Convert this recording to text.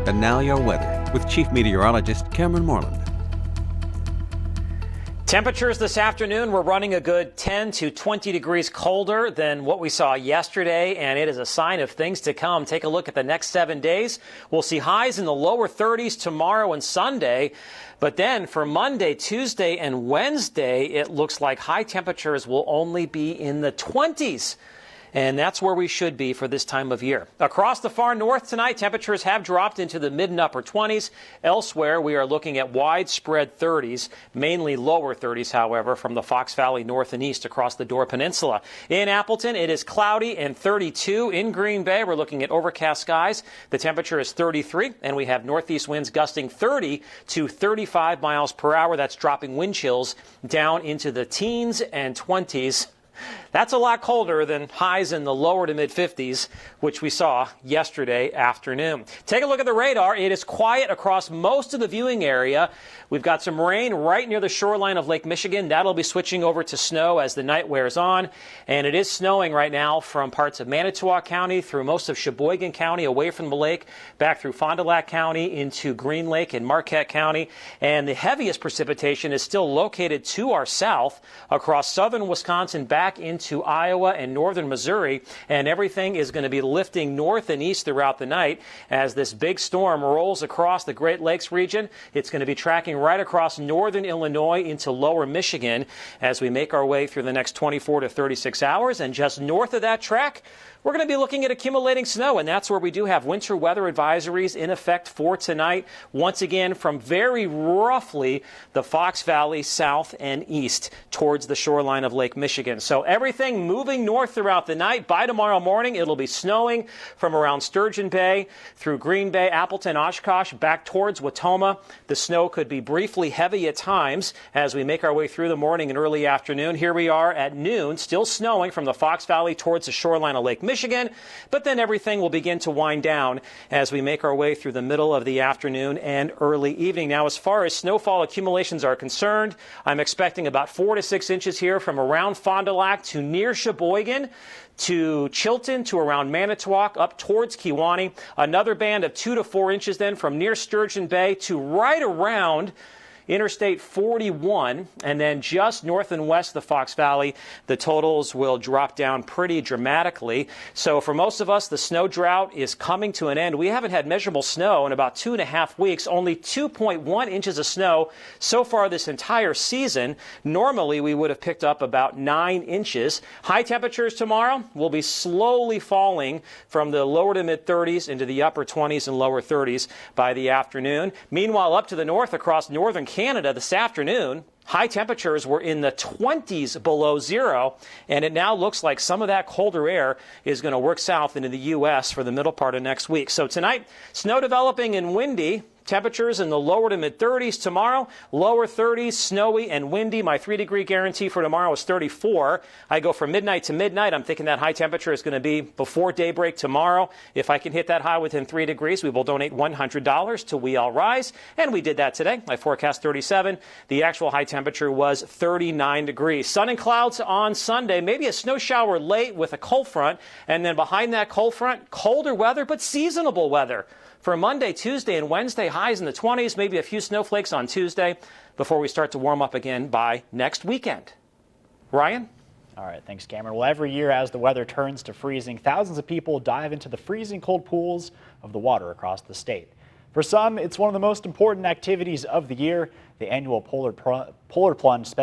And now your weather with Chief Meteorologist Cameron Moreland. Temperatures this afternoon, we're running a good 10 to 20 degrees colder than what we saw yesterday, and it is a sign of things to come. Take a look at the next 7 days. We'll see highs in the lower 30s tomorrow and Sunday, but then for Monday, Tuesday, and Wednesday, it looks like high temperatures will only be in the 20s. And that's where we should be for this time of year. Across the far north tonight, temperatures have dropped into the mid and upper 20s. Elsewhere, we are looking at widespread 30s, mainly lower 30s, however, from the Fox Valley north and east across the Door Peninsula. In Appleton, it is cloudy and 32. In Green Bay, we're looking at overcast skies. The temperature is 33, and we have northeast winds gusting 30 to 35 miles per hour. That's dropping wind chills down into the teens and 20s. That's a lot colder than highs in the lower to mid-50s, which we saw yesterday afternoon. Take a look at the radar. It is quiet across most of the viewing area. We've got some rain right near the shoreline of Lake Michigan. That'll be switching over to snow as the night wears on. And it is snowing right now from parts of Manitowoc County through most of Sheboygan County, away from the lake, back through Fond du Lac County into Green Lake and Marquette County. And the heaviest precipitation is still located to our south across southern Wisconsin back into Iowa and northern Missouri, and everything is going to be lifting north and east throughout the night as this big storm rolls across the Great Lakes region. It's going to be tracking right across northern Illinois into lower Michigan as we make our way through the next 24 to 36 hours, and just north of that track, we're going to be looking at accumulating snow, and that's where we do have winter weather advisories in effect for tonight. Once again, from very roughly the Fox Valley south and east towards the shoreline of Lake Michigan. So everything moving north throughout the night. By tomorrow morning, it'll be snowing from around Sturgeon Bay through Green Bay, Appleton, Oshkosh, back towards Watoma. The snow could be briefly heavy at times as we make our way through the morning and early afternoon. Here we are at noon, still snowing from the Fox Valley towards the shoreline of Lake Michigan, but then everything will begin to wind down as we make our way through the middle of the afternoon and early evening. Now, as far as snowfall accumulations are concerned, I'm expecting about 4 to 6 inches here from around Fond du Lac to near Sheboygan, to Chilton, to around Manitowoc, up towards Kewaunee. Another band of 2 to 4 inches then from near Sturgeon Bay to right around Interstate 41, and then just north and west of the Fox Valley, the totals will drop down pretty dramatically. So for most of us, the snow drought is coming to an end. We haven't had measurable snow in about 2.5 weeks, only 2.1 inches of snow so far this entire season. Normally, we would have picked up about 9 inches. High temperatures tomorrow will be slowly falling from the lower to mid-30s into the upper 20s and lower 30s by the afternoon. Meanwhile, up to the north across northern Canada this afternoon, high temperatures were in the 20s below zero, and it now looks like some of that colder air is going to work south into the U.S. for the middle part of next week. So tonight, snow developing and windy. Temperatures in the lower to mid-30s tomorrow, lower 30s, snowy and windy. My 3-degree guarantee for tomorrow is 34. I go from midnight to midnight. I'm thinking that high temperature is going to be before daybreak tomorrow. If I can hit that high within 3 degrees, we will donate $100 to We All Rise. And we did that today. I forecast 37. The actual high temperature was 39 degrees. Sun and clouds on Sunday. Maybe a snow shower late with a cold front. And then behind that cold front, colder weather, but seasonable weather. For Monday, Tuesday, and Wednesday, highs in the 20s, maybe a few snowflakes on Tuesday before we start to warm up again by next weekend. Ryan? All right, thanks, Cameron. Well, every year as the weather turns to freezing, thousands of people dive into the freezing cold pools of the water across the state. For some, it's one of the most important activities of the year. The annual Polar Plunge Special